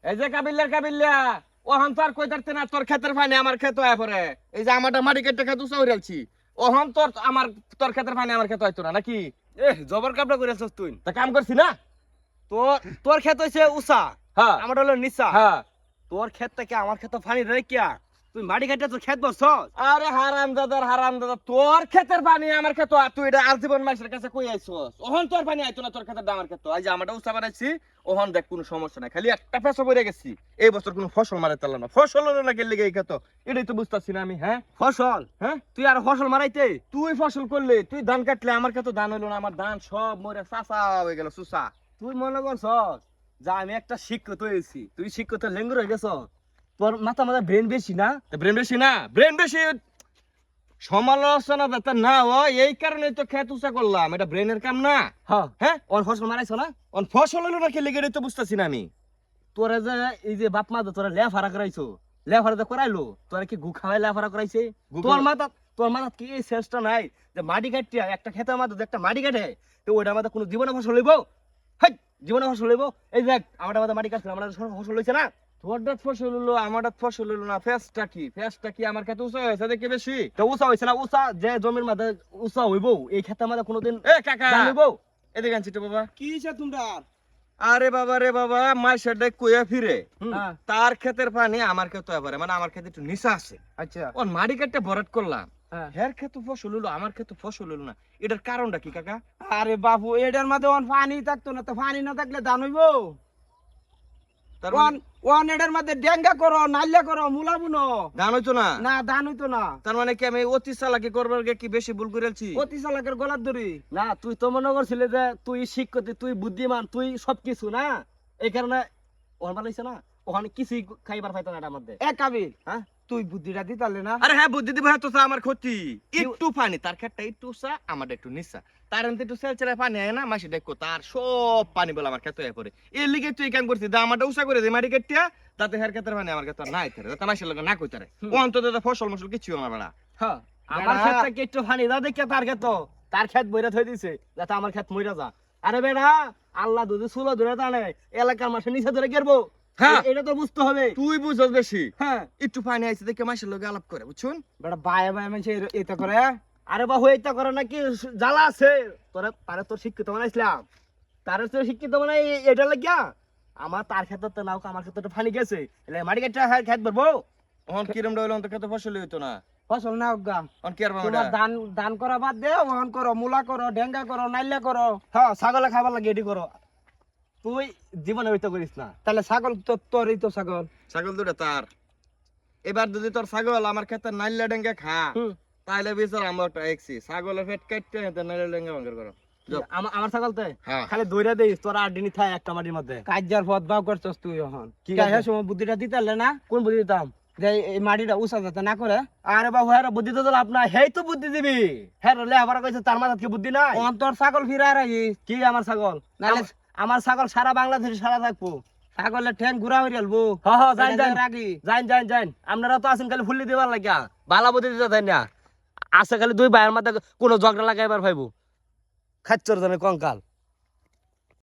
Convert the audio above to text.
এই যে কাবিল্লা ওহন তো আর কই তারতে না তোর ক্ষেতের পানি আমার ক্ষেত হয়ে পড়ে। এই যে আমারটা মাটি কেটে খেত উঁচা হইরালছি, ওহন তোর ক্ষেতের পানি আমার ক্ষেত হইতো না নাকি? জবর কাপড় করে আছিস তুই। তা কাম করছি না? তোর তোর ক্ষেত হইছে উষা, হ্যাঁ আমার হলো নিচা। হ্যাঁ। তোর ক্ষেত থেকে আমার ক্ষেত পানি রে কিয়া? তুই মাটি কাটে তোর ক্ষেত বসছস। আরে হারাম দাদা তোর ক্ষেতের পানি আমার ক্ষেত, আর তুই এটা আজীবন মাসের কাছে কই আইছস? ওহন তোর পানি আইতো না তোর ক্ষেতের আমার ক্ষেত। এই যে আমারটা উঁচা বানাইছি, ওহন দেখ কোনো সমস্যা নাই, খালি একটা পেছো পড়ে গেছি। এই বছর কোনো ফসল মারাইতে পারলাম না, ফসল হলো না গেলে এই ক্ষেত, এটাই তো বুঝতাছি না আমি। হ্যাঁ ফসল? হ্যাঁ, তুই আর ফসল মারাইতে? তুই ফসল করলে, তুই ধান কাটলে, আমার ক্ষেত ধান হইলো না, আমার ধান সব মরে চাচা হয়ে গেল সুসা। তুই মনে করছস যা আমি একটা শিক্ষিত হয়েছি, তুই শিক্ষিত লেঙ্গুর হয়ে গেছ? তোর মাথা ব্রেন বেশি না? ব্রেন বেশি না? ব্রেন বেশি সমালোচনা যাতে না হয় এই কারণে তো খেত উঁচা করলাম, এটা ব্রেনের কাম না। হ্যাঁ হ্যাঁ, ওর ফসল মারাইছ না? ফসল হলো না খেলে গেলে তো বুঝতেছি না আমি। তোরা যে এই যে বাপ মা তোরা লেফারা করাইছো, লেফারা তো করাইলো, তোরা কি গু খাওয়াই লেফারা করাইছে? তোর মাথা কি এই চেষ্টা নাই যে মাটি কাটিয়া একটা খেতের মাথা একটা মাটি কাটে তো ওইটার মাথা কোনো জীবনে ফসল হইব? হাই, জীবনে ফসল হইব? এই দেখ আমার মাথা মাটি কাটছিল, আমার ফসল হইছে না? তোর দাঁত ফসল হলো, আমার দাঁত ফসল হলো না। ফেসটা কি আমার খেতে উঁচা হয়েছে দেখে বেশি? তো উষা হইছে না? উষা যে জমির মাথা উষা হইব, এই খেতের মাথা কোনোদিন এ কাকা, ধান হইব? এদিকে আনছি তো বাবা। কি হইছে তোমরা? আরে বাবা রে বাবা, মাইসের ডাক কইয়া ফিরে হ্যাঁ। তার ক্ষেতের পানি আমার ক্ষেত এবারে, মানে আমার ক্ষেতে একটু নিচা আছে। আচ্ছা। ওর মাটি কাটতে ভরাট করলাম, হ্যাঁ। হের ক্ষেত ফসল হলো, আমার ক্ষেত ফসল হলো না। এটার কারণটা কি কাকা? আরে বাবু, এটার মধ্যে পানি থাকতো না, তো পানি না থাকলে ধান হইব? তার মানে এটার মধ্যে ডেঙ্গা করো, নাইলা করো, মুলা বুনো, ধান হইতো না? না ধান হইতো না। তার মানে কি আমি অতি চালাকি করবার গিয়ে কি বেশি ভুল করেছি? অতি চালাকের গলার দড়ি না? তুই তো মনে করছিলি যে তুই শিক্ষিত, তুই বুদ্ধিমান, তুই সবকিছু না, এই কারণে ওখানে ভালো হইছে না? ওখানে কিছুই খাইবার পাইতো না এটার মধ্যে। এক কাবিল, হ্যাঁ, তুই বুদ্ধিটা দিতালে না? আরে হ্যাঁ, বুদ্ধি দিব, তো আমার ক্ষতি। একটু পানি তার ক্ষেতটা একটু উঁচা, আমার একটু নিচা, তার এমনি একটু চেলচেলে পানি আয় না, মাসি দেখো তার সব পানি বলে আমার ক্ষেত হয়ে পড়ে। এর লিগে তুই কাম করছিস, আমারটা উঁচা করে দে মাটি কেটিয়া, তাতে হের ক্ষেতের পানি আমার ক্ষেত নাই থাকে, যাতে মাসির লোক না কইতারে। ও অন্তত ফসল মসল কিছু আমার বেড়া। হ্যাঁ, আমার ক্ষেত থেকে একটু পানি না দেখে তার ক্ষেত, তার ক্ষেত বইরা থই দিছে যাতে আমার ক্ষেত মইরা যা। আরে বেড়া, আল্লাহ যদি চুলো ধরে টানে এলাকার মাসে নিচে ধরে গেরবো, হ্যাঁ, এটা তো বুঝতে হবে। তুই বুঝছ বেশি। হ্যাঁ, একটু পানি আইছে দেখে মাসির লোক আলাপ করে, বুঝছুন? বেটা বায়ে বায়ে মানুষ এটা করে। আরে বাবু, এটা করে নাকি জ্বালা আছে? তোরা তারে তোর শিক্ষিত বানাইছিলাম, তারে তোর শিক্ষিত বানাই এটা লাগিয়া আমার তার ক্ষেত্রে নাও, আমার ক্ষেত্রে ফানি গেছে, এলে মাটি কাটটা খেত ভরবো। ওহন কিরম ডইল অন্ত ক্ষেত ফসল হইতো না, ফসল না হোগা, অন কি আর তোমার ধান ধান করা বাদ দে, ওহন করো, মূলা করো, ডেঙ্গা করো, নাইলা করো, হ্যাঁ ছাগলে খাবার লাগে এটি করো। তুই জীবনে ওইটা করিস না, তাহলে ছাগল তোরই তো ছাগল। ছাগল দুটা তার। এবার যদি তোর ছাগল আমার ক্ষেতে নাইলা ডেঙ্গে খা, তাহলে বিচার আমরা একটা একছি ছাগলের পেট কাটতে নাইলা ডেঙ্গে ভাঙর করো। আমার ছাগল তো হ্যাঁ, খালি দৌড়া দিস, তোর 8 দিনই থাই একটা মাটির মধ্যে। কাজ্জার পথ বাউ করছস তুই এখন। কি কি কাজ সময় বুদ্ধিটা দিতালে না? কোন বুদ্ধি দিতাম? যে এই মাটিটা উঁচা যাতে না করে। আরে বাবু, হ্যাঁ বুদ্ধি তো লাভ নাই, হেই তো বুদ্ধি দিবি। হ্যাঁ লে আবার কইছে তার মাথায় কি বুদ্ধি নাই? তোর ছাগল ফিরায় রাখিস। কি আমার ছাগল? নালে আমার ছাগল সারা বাংলাদেশে সারা থাকবো। ছাগলের ঠ্যাং ঘুরা হয়ে গেলবো। হ্যাঁ হ্যাঁ, যাইন আপনারা তো আছেন খালি ফুল্লি দিবার লাগিয়া, বালা বুদ্ধি দিতে তাই না? আছে খালি দুই ভাইয়ের মাঝে কোনো ঝগড়া লাগাইবার ভাইবো, খাচ্চর জানে কঙ্কাল।